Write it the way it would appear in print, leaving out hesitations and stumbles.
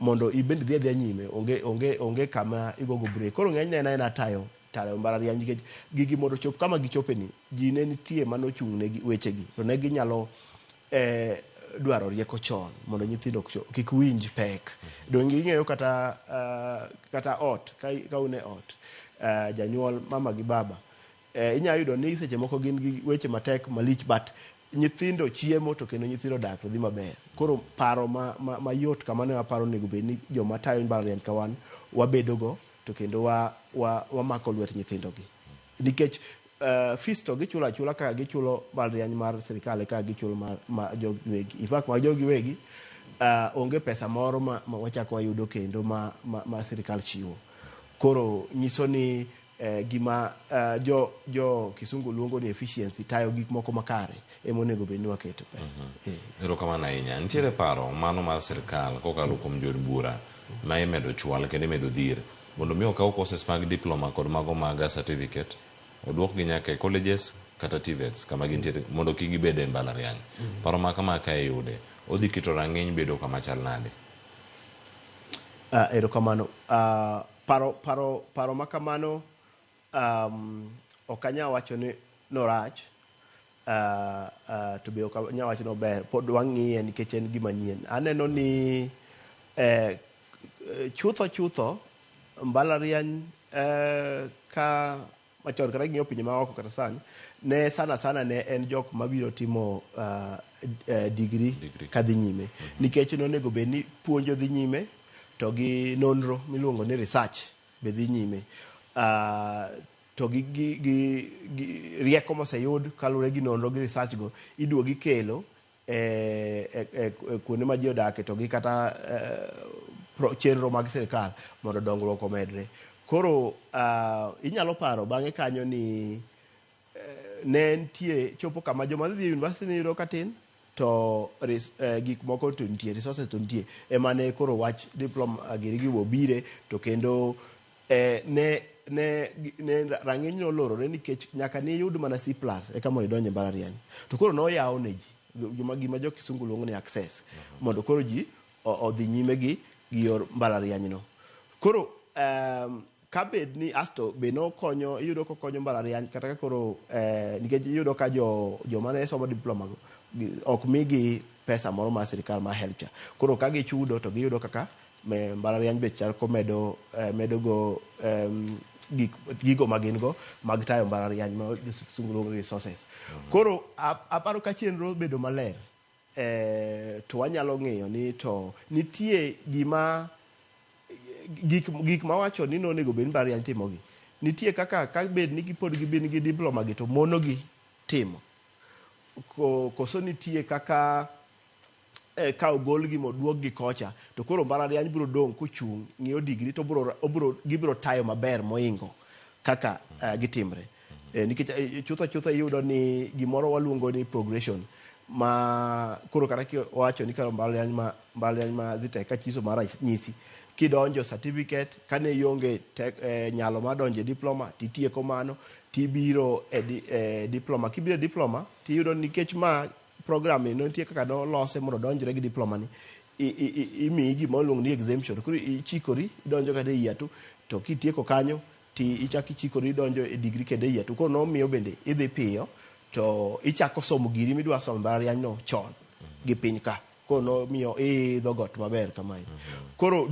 mondo ibend dhi nyime onge kama igogo break. Koro ng'eny na tayo mbalariany nikech gigi mondo chop kama gichope ni ji ne nitie mano chung' ne wechegi to ne ginyalo dwaro rieko chon mondo nyithindo kik winj pek. Donge ing'eyo kata ot ka une ot janyuol mama gi baba inyalo yudo ni seche moko gin gi weche matek malich but nyithindo chiemo to kendo nyithindo dak to dhi maber. Koro paro mayot kama ne waparo nego bed ni joma tayo mbalariany ka wan wabedogo to kendo wamako lwet nyithindogi nikech fees to gichulo achula kaka gichulo mbalariany mar sirikal kaka gichulo jogiwegi. In fact jogiwegi onge pesa moro ma wachako wayudo kendo ma sirikal chiwo. Koro nyiso ni gima jo kisungu luongo ni efficiency tayo gik moko makare emonego bed ni waketo. Erokamano ahinya. Nitiere paro mano mar sirikal kokalo kuom jod bura ma imedo chwal kendo imedo dhir mondo mi okaw courses mag diploma kod mago mag certificate oduok gi nyaka e colleges kata TVETs kama gintiere mondo kik gibed e mbalariany. Paro ma kama ka yude odhi keto rang'iny bedo kama chal nade? Erokamano. Paro makamano ok anya wacho ni norach to be ok anya wacho no ber, pod wang'iye nikech en gima nyien. Aneno ni chutho mbalariany ka machon kata ng'iyo pinje maoko kata sani ne sana ne en jok mabiro timo degree ka dhi nyime nikech nonego bed ni puonjo dhi nyime to gi nonro miluongo ni research be dhi nyime. To gi rieko moseyud kalure gi nonro gi research go iduogi kelo kuonde ma ji odake to gi kata chenro mag sirikal mondo dongruok omedre. Koro inyalo paro bang'e kanyo ni ne nitie chopo kama joma dhi university ni yudo katin to gik moko to nitie, resources to nitie ema ne koro wach diploma gi wobire to kendo ne rang'iny nolorore nikech nyaka ni yud mana C+ eka mondo idonje mbalariany. To koro noyaw ne ji gima jo kisungu luongo ni access mondo koro ji odhi nyime gi yor mbalariany no. Koro kabed ni asto be nokonyo iyudo kokonyo mbalariany kata ka koro nikech iyudo ka joma ne somo diploma go ok migi pesa moro mar sirikal ma help cha. Koro ka gichudo to giyudo kaka mbalariany be chal komedo go gigo magin go mag tayo mbalariany ma sungulo resources. Koro aparo ka chenro bedo maler to wanyalo ng'eyo ni to nitie gima gik ma wacho ni nonego bed mbalariany timogi nitie kaka ka bed ni pod gibin gi diploma gi to mono gi timo koso nitie kaka ka ogol gi moduog gi kocha to koro mbalariany biro dong' kochung' ng'iyo digri to gibiro tayo maber moingo kaka gitimre. Nikech chutho iyudo ni gimoro waluongo ni progression ma koro kata kiwacho ni karo mbalariany ma dhi tek kachiso mar nyisi kidonjo certificate kane ionge nyalo mar donjo e diploma titieko mano tibiro diploma. Kibiro diploma tiyudo nikech ma program no nitie kaka nolose mondo donjre gi diploma ni imiyi gima iluongo ni exemption. Koro ichikori idonjo kata e yatu to kitieko kanyo ichako ichikori idonjo e degree kendo e yatu. Koro nomiyo bende idhi piyo to ichako somo giri midwa somo mbalariany no chon gi piny ka. Koro nomiyo idho got maber kamae. Koro